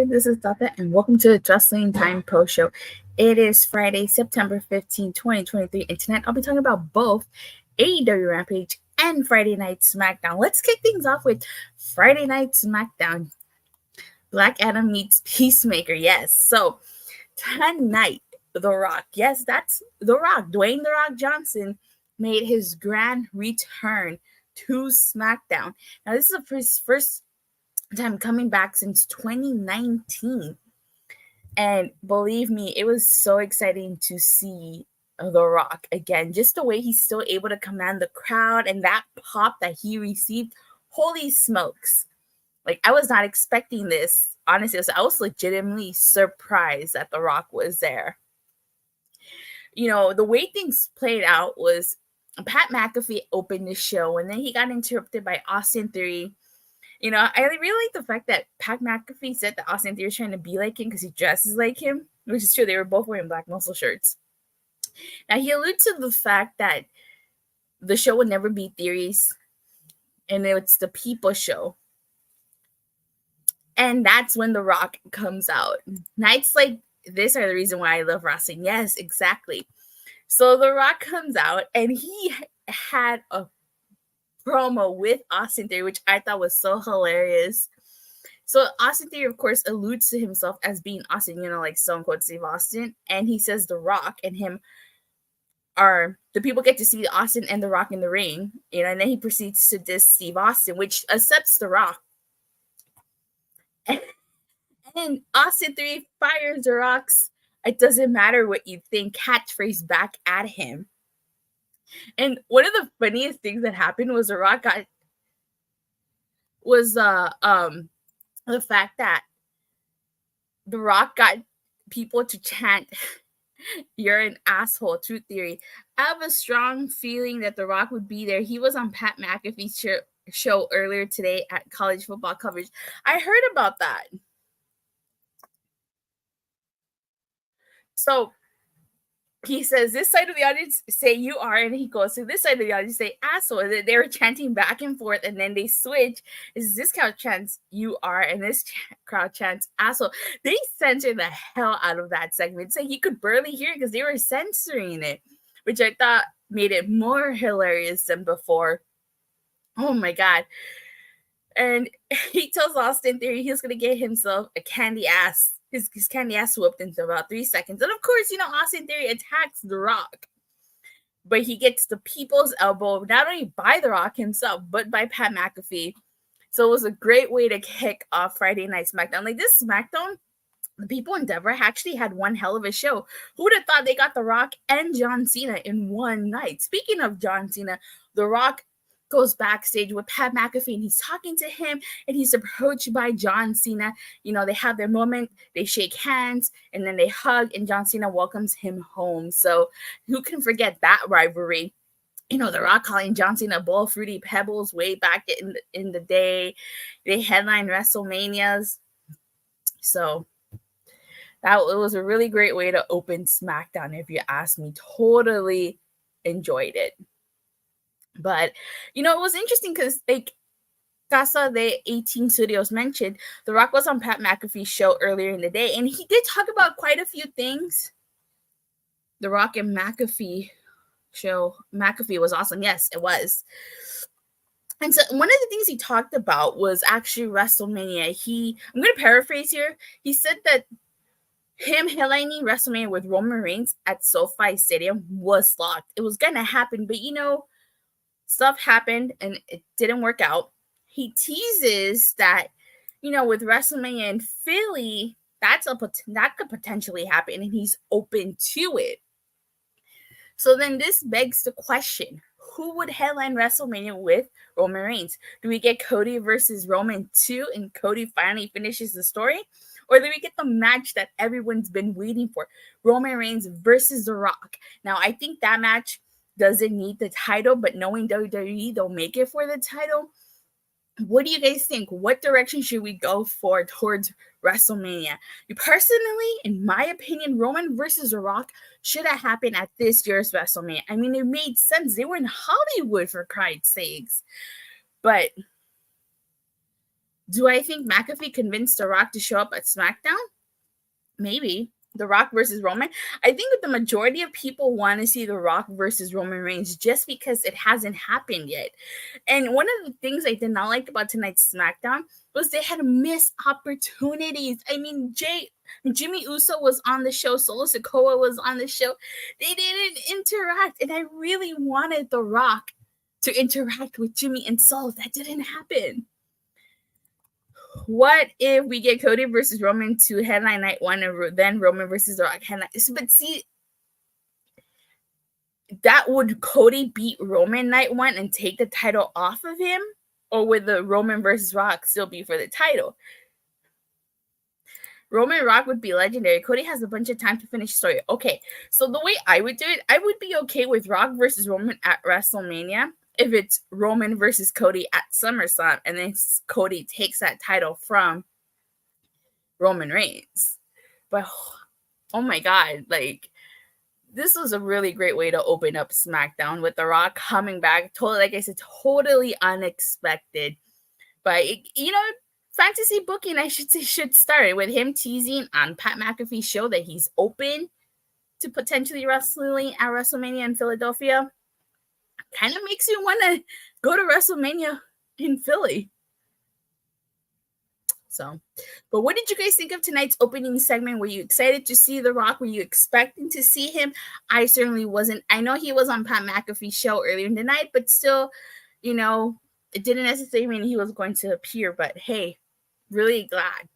Hi, this is Tata, and welcome to the Wrestling Time Pro Show. It is Friday, September 15, 2023, and tonight I'll be talking about both AEW Rampage and Friday Night SmackDown. Let's kick things off with Friday Night SmackDown. Black Adam meets Peacemaker, yes. So, tonight, The Rock, yes, that's The Rock, Dwayne The Rock Johnson, made his grand return to SmackDown. Now, this is his first time coming back since 2019, and believe me, it was so exciting to see The Rock again. Just the way he's still able to command the crowd and that pop that he received, holy smokes. Like, I was not expecting this, honestly. I was legitimately surprised that The Rock was there. You know, the way things played out was Pat McAfee opened the show, and then he got interrupted by Austin Theory. You know, I really like the fact that Pat McAfee said that Austin Theory is trying to be like him because he dresses like him, which is true. They were both wearing black muscle shirts. Now, he alluded to the fact that the show would never be Theory's, and it's the people show. And that's when The Rock comes out. Nights like this are the reason why I love wrestling. Yes, exactly. So The Rock comes out, and he had a promo with Austin Theory, which I thought was so hilarious. So Austin Theory, of course, alludes to himself as being Austin, you know, like Stone Cold Steve Austin. And he says The Rock and him are the people get to see Austin and The Rock in the ring, you know, and then he proceeds to diss Steve Austin, which accepts The Rock. And Austin Theory fires The Rock's "it doesn't matter what you think" catchphrase back at him. And one of the funniest things that happened was The Rock the fact that The Rock got people to chant, "You're an asshole, Truth Theory." I have a strong feeling that The Rock would be there. He was on Pat McAfee's show earlier today at college football coverage. I heard about that. So he says, this side of the audience say "you are," and he goes to this side of the audience say "asshole." They were chanting back and forth, and then they switch. This crowd chants "you are," and this crowd chants "asshole." They censored the hell out of that segment, so you could barely hear it because they were censoring it, which I thought made it more hilarious than before. Oh my god. And he tells Austin Theory he's going to get himself a candy ass. His candy ass whooped in about 3 seconds. And of course, you know, Austin Theory attacks The Rock. But he gets the people's elbow, not only by The Rock himself, but by Pat McAfee. So it was a great way to kick off Friday Night SmackDown. Like, this SmackDown, the people in Denver actually had one hell of a show. Who would have thought they got The Rock and John Cena in one night? Speaking of John Cena, The Rock goes backstage with Pat McAfee, and he's talking to him, and he's approached by John Cena. You know, they have their moment, they shake hands, and then they hug, and John Cena welcomes him home. So who can forget that rivalry? You know, The Rock calling John Cena a bowl of fruity pebbles way back in the day. They headline WrestleManias. So it was a really great way to open SmackDown, if you ask me. Totally enjoyed it. But, you know, it was interesting because, like, Casa de 18 Studios mentioned, The Rock was on Pat McAfee's show earlier in the day, and he did talk about quite a few things. The Rock and McAfee show. McAfee was awesome. Yes, it was. And so one of the things he talked about was actually WrestleMania. I'm going to paraphrase here. He said that him headlining WrestleMania with Roman Reigns at SoFi Stadium was locked. It was going to happen, but, you know, stuff happened and it didn't work out. He teases that, you know, with WrestleMania in Philly, that could potentially happen, and he's open to it. So then this begs the question, who would headline WrestleMania with Roman Reigns? Do we get Cody versus Roman 2 and Cody finally finishes the story? Or do we get the match that everyone's been waiting for, Roman Reigns versus The Rock? Now, I think that match doesn't need the title, but knowing WWE, they'll make it for the title. What do you guys think? What direction should we go for towards WrestleMania? Personally, in my opinion, Roman versus The Rock should have happened at this year's WrestleMania. I mean, it made sense. They were in Hollywood, for Christ's sakes. But Do I think McAfee convinced The Rock to show up at SmackDown? Maybe. The Rock versus Roman. I think that the majority of people want to see The Rock versus Roman Reigns just because it hasn't happened yet. And one of the things I did not like about tonight's SmackDown was they had missed opportunities. I mean, Jimmy Uso was on the show. Solo Sikoa was on the show. They didn't interact. And I really wanted The Rock to interact with Jimmy and Solo. That didn't happen. What if we get Cody versus Roman to headline night 1 and then Roman versus The Rock headline? But see, that would Cody beat Roman night 1 and take the title off of him? Or would the Roman versus Rock still be for the title? Roman Rock would be legendary. Cody has a bunch of time to finish story. Okay, so the way I would do it, I would be okay with Rock versus Roman at WrestleMania if it's Roman versus Cody at SummerSlam, and then Cody takes that title from Roman Reigns. But, oh my God, like, this was a really great way to open up SmackDown with The Rock coming back. Totally, like I said, totally unexpected. But, fantasy booking, I should say, should start with him teasing on Pat McAfee's show that he's open to potentially wrestling at WrestleMania in Philadelphia. Kind of makes you want to go to WrestleMania in Philly. So, but what did you guys think of tonight's opening segment? Were you excited to see The Rock? Were you expecting to see him? I certainly wasn't. I know he was on Pat McAfee's show earlier in the night, but still, it didn't necessarily mean he was going to appear. But hey, really glad.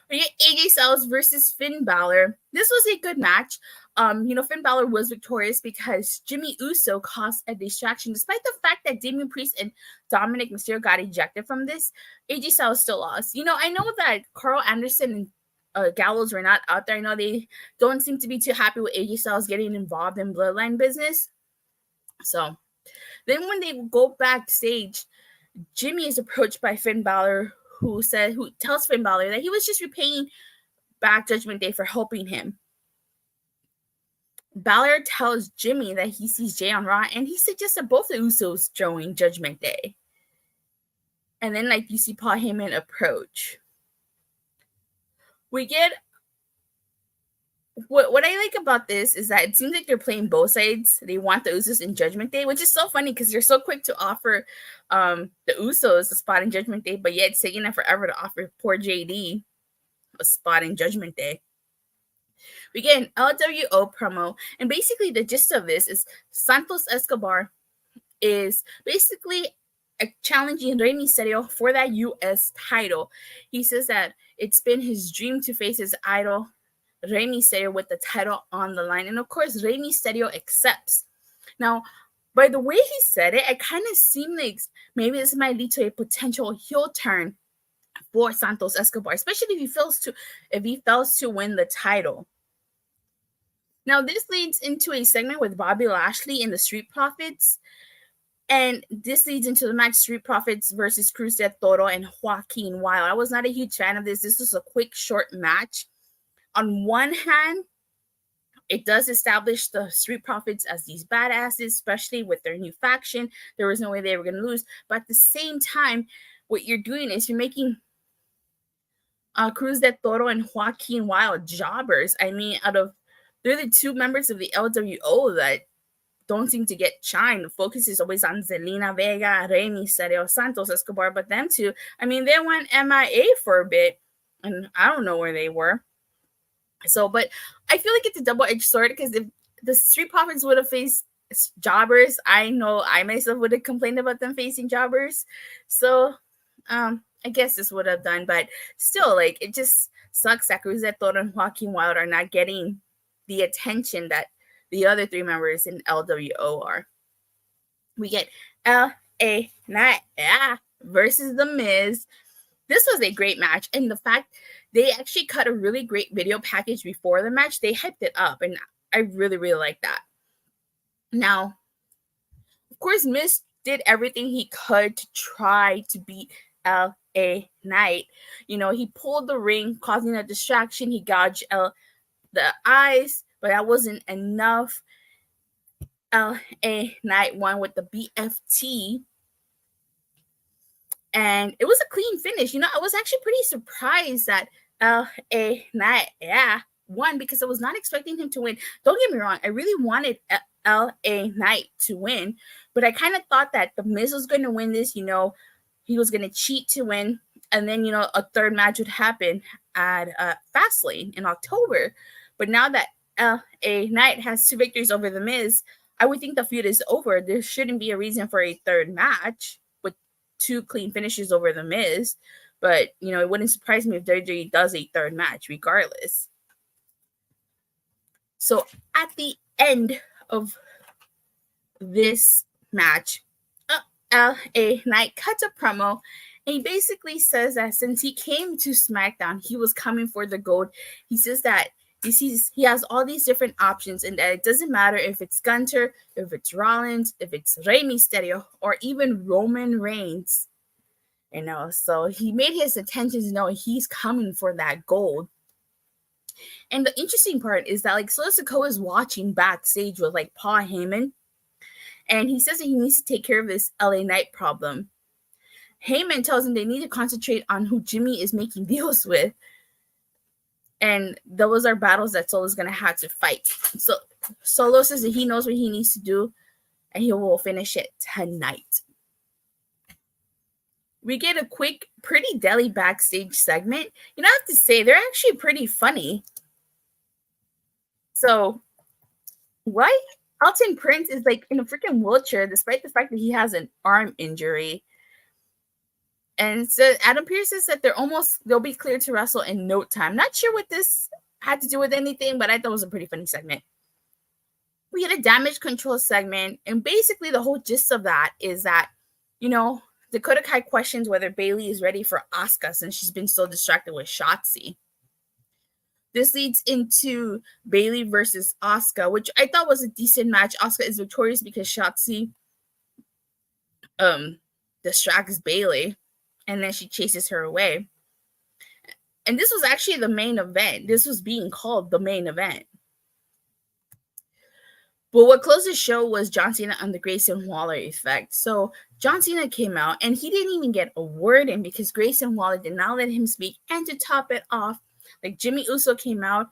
We get AJ Styles versus Finn Balor. This was a good match. Finn Balor was victorious because Jimmy Uso caused a distraction. Despite the fact that Damian Priest and Dominic Mysterio got ejected from this, AJ Styles still lost. I know that Carl Anderson and Gallows were not out there. I know they don't seem to be too happy with AJ Styles getting involved in Bloodline business. So then when they go backstage, Jimmy is approached by Finn Balor, who tells Finn Balor that he was just repaying back Judgment Day for helping him. Balor tells Jimmy that he sees Jay on Raw, and he suggests that both the Usos join Judgment Day. And then, you see Paul Heyman approach. We get... What I like about this is that it seems like they're playing both sides. They want the Usos in Judgment Day, which is so funny because they're so quick to offer the Usos a spot in Judgment Day, but yet it's taking them forever to offer poor JD a spot in Judgment Day. We get an LWO promo, and basically the gist of this is Santos Escobar is basically challenging Rey Mysterio for that U.S. title. He says that it's been his dream to face his idol, Rey Mysterio, with the title on the line. And of course, Rey Mysterio accepts. Now, by the way he said it, it kind of seemed like maybe this might lead to a potential heel turn for Santos Escobar, especially if he fails to win the title. Now, this leads into a segment with Bobby Lashley and the Street Profits. And this leads into the match Street Profits versus Cruz de Toro and Joaquin Wilde. I was not a huge fan of this. This was a quick, short match. On one hand, it does establish the Street Profits as these badasses, especially with their new faction. There was no way they were going to lose. But at the same time, what you're doing is you're making Cruz de Toro and Joaquin Wilde jobbers. I mean, they're the two members of the LWO that don't seem to get shine. The focus is always on Zelina Vega, Rey Mysterio, Santos Escobar, but them two, I mean, they went MIA for a bit, and I don't know where they were. So, but I feel like it's a double-edged sword because if the Street Profits would have faced jobbers, I know I myself would have complained about them facing jobbers. So, I guess this would have done, but still, it just sucks that Cruz de Toro and Joaquin Wilde are not getting the attention that the other three members in LWO are. We get LA Knight versus The Miz. This was a great match, and the fact they actually cut a really great video package before the match, they hyped it up, and I really, really like that. Now, of course, Miz did everything he could to try to beat LA Knight. He pulled the ring, causing a distraction. He gouged the eyes, but that wasn't enough. LA Knight won with the BFT. And it was a clean finish. I was actually pretty surprised that LA Knight, won because I was not expecting him to win. Don't get me wrong, I really wanted LA Knight to win, but I kind of thought that The Miz was going to win this. He was going to cheat to win, and then a third match would happen at Fastlane in October. But now that LA Knight has 2 victories over The Miz, I would think the feud is over. There shouldn't be a reason for a third match with 2 clean finishes over The Miz. But, it wouldn't surprise me if WWE does a third match regardless. So at the end of this match, LA Knight cuts a promo, and he basically says that since he came to SmackDown, he was coming for the gold. He says that he has all these different options, and that it doesn't matter if it's Gunter, if it's Rollins, if it's Rey Mysterio, or even Roman Reigns. So he made his intentions known. He's coming for that gold. And the interesting part is that Solo Sikoa is watching backstage with Paul Heyman, and he says that he needs to take care of this LA Knight problem. Heyman tells him they need to concentrate on who Jimmy is making deals with, and those are battles that Solo's gonna have to fight. So Solo says that he knows what he needs to do, and he will finish it tonight. We get a quick, pretty deli backstage segment. I have to say, they're actually pretty funny. So, why Alton Prince is in a freaking wheelchair, despite the fact that he has an arm injury. And so Adam Pearce says that they'll be cleared to wrestle in no time. Not sure what this had to do with anything, but I thought it was a pretty funny segment. We had a damage control segment, and basically the whole gist of that is that, Dakota Kai questions whether Bayley is ready for Asuka since she's been so distracted with Shotzi. This leads into Bayley versus Asuka, which I thought was a decent match. Asuka is victorious because Shotzi distracts Bayley, and then she chases her away. And this was actually the main event. This was being called the main event. But what closed the show was John Cena and the Grayson Waller effect. So John Cena came out, and he didn't even get a word in because Grayson Waller did not let him speak. And to top it off, Jimmy Uso came out.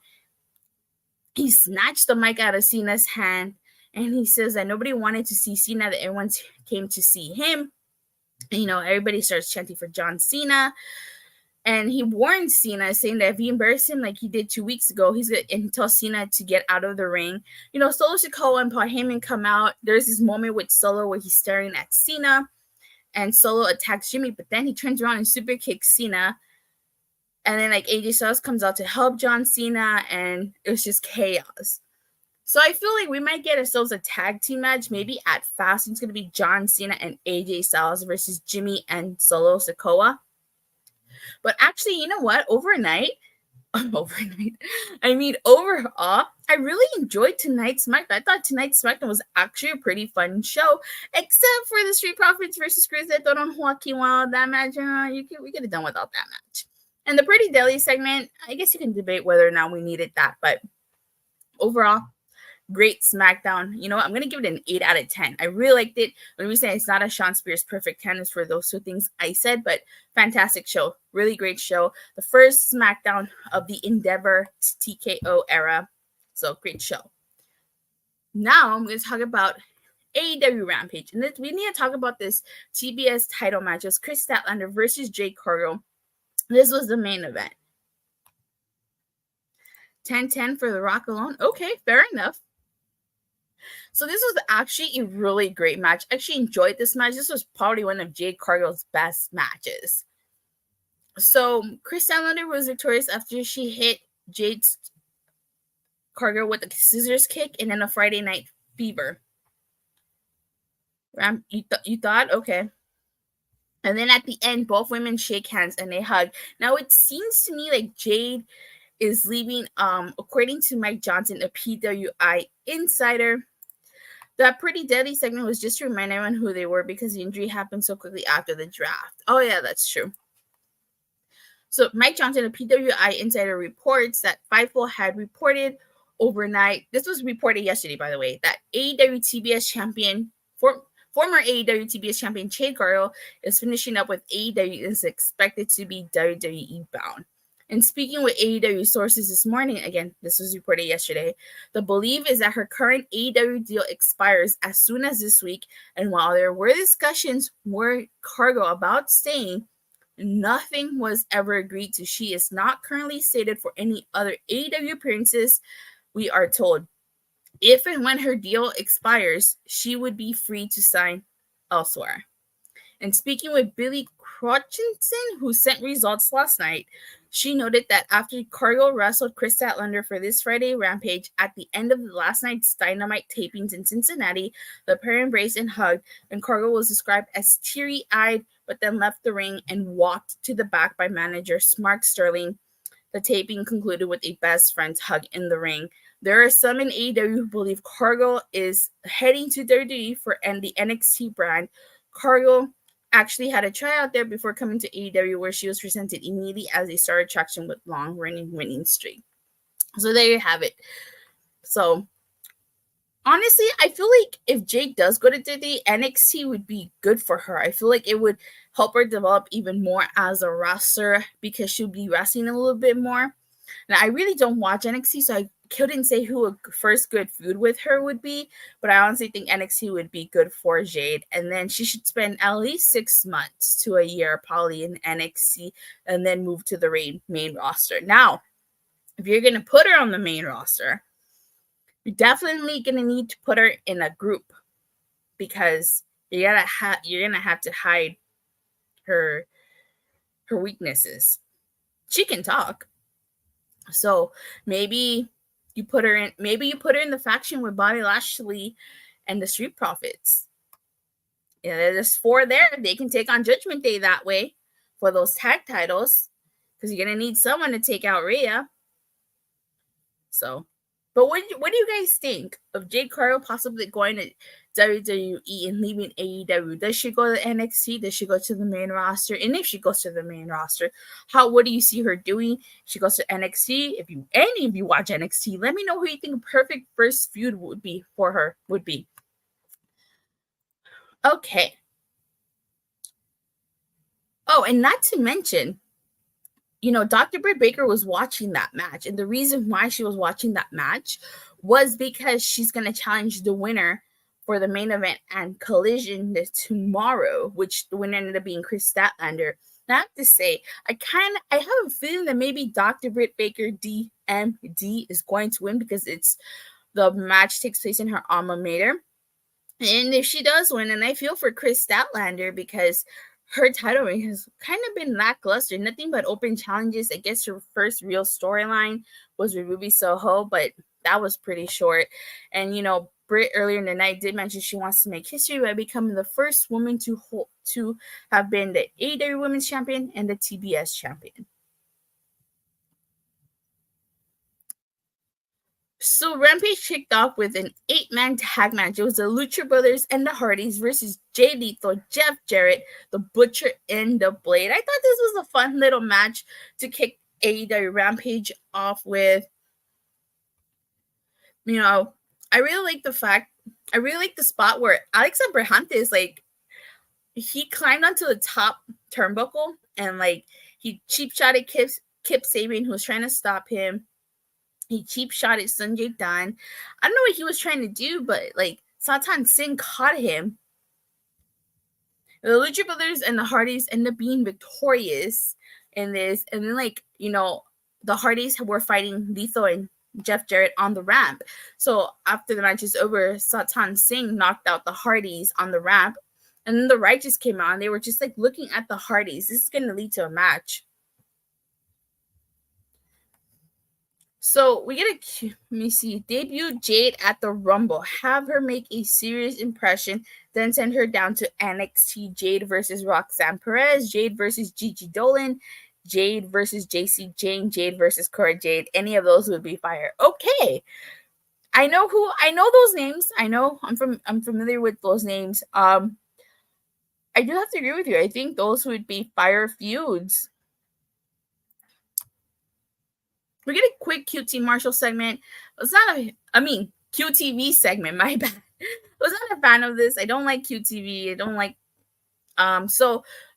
He snatched the mic out of Cena's hand, and he says that nobody wanted to see Cena, that everyone came to see him. And, everybody starts chanting for John Cena. And he warned Cena, saying that if he embarrassed him like he did 2 weeks ago, he's going to tell Cena to get out of the ring. Solo Sikoa and Paul Heyman come out. There's this moment with Solo where he's staring at Cena, and Solo attacks Jimmy, but then he turns around and super kicks Cena. And then AJ Styles comes out to help John Cena, and it was just chaos. So I feel like we might get ourselves a tag team match, maybe at Fastlane. It's going to be John Cena and AJ Styles versus Jimmy and Solo Sikoa. But actually, you know what? Overall, I really enjoyed tonight's SmackDown. I thought tonight's SmackDown was actually a pretty fun show, except for the Street Profits versus Cruz on Joaquin Wilde. That match, we could have done without that match. And the Pretty Deli segment, I guess you can debate whether or not we needed that, but overall, great SmackDown. I'm going to give it an 8 out of 10. I really liked it. When we say it's not a Sean Spears perfect 10 is for those 2 things I said, but fantastic show. Really great show. The first SmackDown of the Endeavor TKO era. So great show. Now I'm going to talk about AEW Rampage. And we need to talk about this TBS title match. It was Kris Statlander versus Jade Cargill. This was the main event. 10-10 for The Rock alone. Okay, fair enough. So this was actually a really great match. I actually enjoyed this match. This was probably one of Jade Cargill's best matches. So Kris Statlander was victorious after she hit Jade Cargill with a scissors kick and then a Friday Night Fever. You thought? Okay. And then at the end, both women shake hands and they hug. Now it seems to me like Jade is leaving, according to Mike Johnson, a PWI insider. That Pretty Deadly segment was just to remind everyone who they were because the injury happened so quickly after the draft. Oh, yeah, that's true. So Mike Johnson, a PWI insider, reports that Fightful had reported overnight. This was reported yesterday, by the way, that AEW TBS champion, Former AEW TBS champion Jade Cargill is finishing up with AEW and is expected to be WWE bound. And speaking with AEW sources this morning, again, this was reported yesterday, the belief is that her current AEW deal expires as soon as this week. And while there were discussions with Cargill about staying, nothing was ever agreed to. She is not currently slated for any other AEW appearances, we are told. If and when her deal expires, she would be free to sign elsewhere. And speaking with Billy Crutchinson, who sent results last night, she noted that after Cargill wrestled Kris Statlander for this Friday Rampage, at the end of last night's Dynamite tapings in Cincinnati, the pair embraced and hugged, and Cargill was described as teary-eyed, but then left the ring and walked to the back by manager Mark Sterling. The taping concluded with a best friends hug in the ring. There are some in AEW who believe Cargill is heading to WWE for the NXT brand. Cargill actually had a tryout there before coming to AEW, where she was presented immediately as a star attraction with long-running winning streak. So there you have it. So honestly, I feel like if Jade does go to WWE, NXT would be good for her. I feel like it would help her develop even more as a wrestler because she'll be wrestling a little bit more. And I really don't watch NXT, so I couldn't say who a first good feud with her would be, but I honestly think NXT would be good for Jade. And then she should spend at least 6 months to a year probably in NXT and then move to the main roster. Now, if you're going to put her on the main roster, you're definitely going to need to put her in a group because you're going to have to hide her weaknesses. She can talk. So maybe you put her in the faction with Bobby Lashley and the Street Profits. Yeah, there's 4 there. They can take on Judgment Day that way for those tag titles because you're gonna need someone to take out Rhea. So, but what do you guys think of Jade Cargill possibly going to WWE and leaving AEW? Does she go to NXT? Does she go to the main roster? And if she goes to the main roster, what do you see her doing? She goes to NXT. If any of you watch NXT, let me know who you think a perfect first feud would be for her. Okay. Oh, and not to mention, Dr. Britt Baker was watching that match. And the reason why she was watching that match was because she's going to challenge the winner for the main event and Collision tomorrow, which the winner ended up being Kris Statlander. And I have to say, I have a feeling that maybe Dr. Britt Baker DMD is going to win because the match takes place in her alma mater. And if she does win, and I feel for Kris Statlander because her title reign has kind of been lackluster. Nothing but open challenges. I guess her first real storyline was with Ruby Soho, but that was pretty short. And, Britt earlier in the night did mention she wants to make history by becoming the first woman to have been the AEW Women's Champion and the TBS Champion. So Rampage kicked off with an 8-man tag match. It was the Lucha Brothers and the Hardys versus Jay Lethal, Jeff Jarrett, the Butcher, and the Blade. I thought this was a fun little match to kick AEW Rampage off with. I really like the spot where Alex Abrahantes, he climbed onto the top turnbuckle and he cheap shotted Kip Sabian, who was trying to stop him. He cheap shot at Sanjay Dutt. I don't know what he was trying to do, but Satan Singh caught him. The Lucha Brothers and the Hardys end up being victorious in this. And then the Hardys were fighting Lethal and Jeff Jarrett on the ramp. So after the match is over, Satan Singh knocked out the Hardys on the ramp. And then the Righteous came out and they were just looking at the Hardys. This is going to lead to a match. So we get debut Jade at the Rumble, have her make a serious impression, then send her down to NXT. Jade versus Roxanne Perez, Jade versus Gigi Dolan, Jade versus JC Jane, Jade versus Cora Jade. Any of those would be fire. Okay. I know those names. I know I'm familiar with those names. I do have to agree with you. I think those would be fire feuds. We get a quick QT Marshall segment. It's not QTV segment, my bad. was not a fan of this. I don't like QTV. I don't like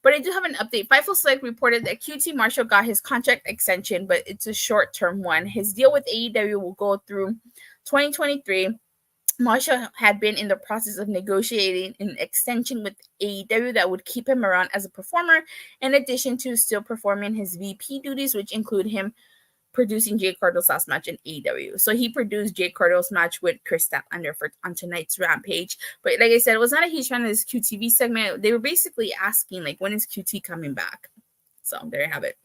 but I do have an update. Fightful Select reported that QT Marshall got his contract extension, but it's a short-term one. His deal with AEW will go through 2023. Marshall had been in the process of negotiating an extension with AEW that would keep him around as a performer, in addition to still performing his VP duties, which include him producing Jade Cargill's last match in AEW. So he produced Jade Cargill's match with Kris Statlander on tonight's Rampage. But like I said, it was not a huge fan of this QTV segment. They were basically asking, like, when is QT coming back? So there you have it.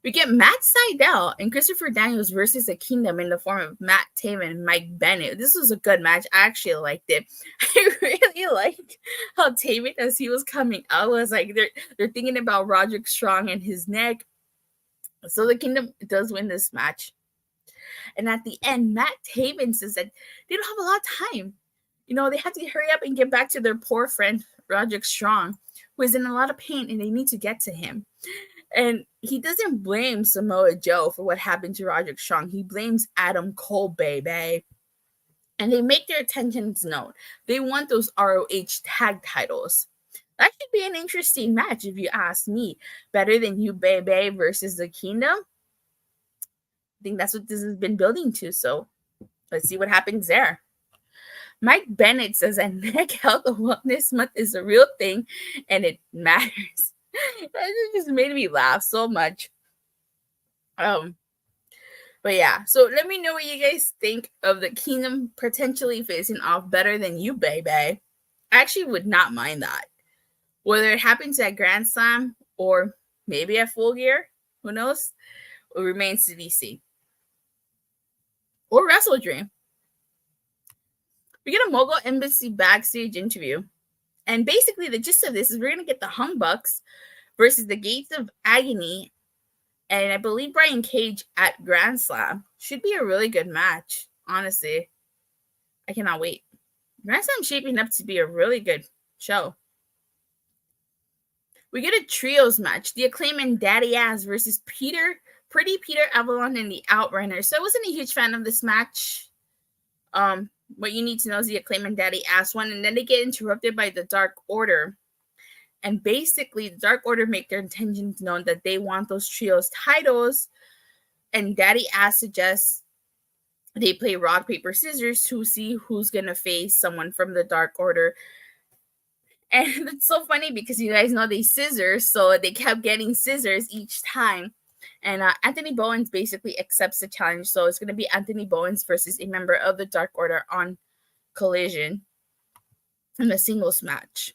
We get Matt Sydal and Christopher Daniels versus the Kingdom in the form of Matt Taven and Mike Bennett. This was a good match. I actually liked it. I really liked how Taven, as he was coming out, was like they're thinking about Roderick Strong and his neck. So the Kingdom does win this match. And at the end, Matt Taven says that they don't have a lot of time. You know, they have to hurry up and get back to their poor friend, Roderick Strong, who is in a lot of pain, and they need to get to him. And he doesn't blame Samoa Joe for what happened to Roderick Strong. He blames Adam Cole, baby. And they make their intentions known. They want those ROH tag titles. That should be an interesting match, if you ask me. Better than you, baby, versus the Kingdom. I think that's what this has been building to. So let's see what happens there. Mike Bennett says that Neck Health Wellness Month is a real thing and it matters. That just made me laugh so much. But yeah, so let me know what you guys think of the Kingdom potentially facing off Better Than You, baby. I actually would not mind that. Whether it happens at Grand Slam or maybe at Full Gear, who knows? It remains to be seen. Or Wrestle Dream. We get a Mogul Embassy backstage interview. And basically the gist of this is we're going to get the Hung Bucks versus the Gates of Agony. And I believe Brian Cage at Grand Slam. Should be a really good match, honestly. I cannot wait. Grand Slam's shaping up to be a really good show. We get a trios match. The Acclaimed and Daddy Ass versus Pretty Peter, Avalon, and the OutRunners. So I wasn't a huge fan of this match. What you need to know is the Acclaimed and Daddy Ass one. And then they get interrupted by the Dark Order. And basically, the Dark Order make their intentions known that they want those trios titles. And Daddy Ass suggests they play rock, paper, scissors to see who's going to face someone from the Dark Order. And it's so funny because you guys know they scissors, so they kept getting scissors each time. And Anthony Bowens basically accepts the challenge. So it's going to be Anthony Bowens versus a member of the Dark Order on Collision in a singles match.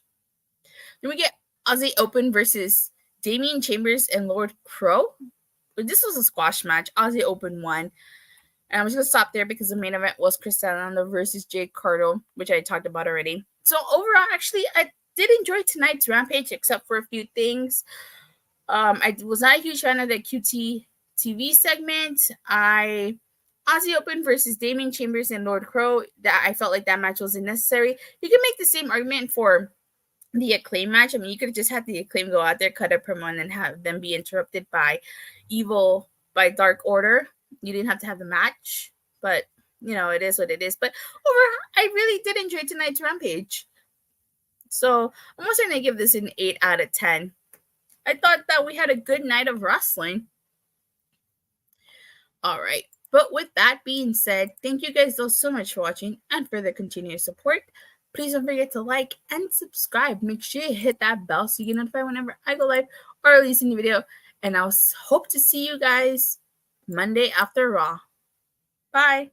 Then we get Aussie Open versus Damian Chambers and Lord Crowe. This was a squash match. Aussie Open won. And I'm just going to stop there because the main event was Kris Statlander versus Jade Cargill, which I talked about already. So overall, actually, I did enjoy tonight's Rampage, except for a few things. I was not a huge fan of the QTV segment. Aussie Open versus Damian Chambers and Lord Crowe, that I felt like that match was unnecessary. You can make the same argument for the Acclaim match. I mean, you could have just had the Acclaim go out there, cut a promo, and then have them be interrupted by Dark Order. You didn't have to have the match, but you know, it is what it is. But overall, I really did enjoy tonight's Rampage. So I'm also going to give this an 8 out of 10. I thought that we had a good night of wrestling. All right. But with that being said, thank you guys all so much for watching and for the continued support. Please don't forget to like and subscribe. Make sure you hit that bell so you get notified whenever I go live or release a new video. And I'll hope to see you guys Monday after Raw. Bye.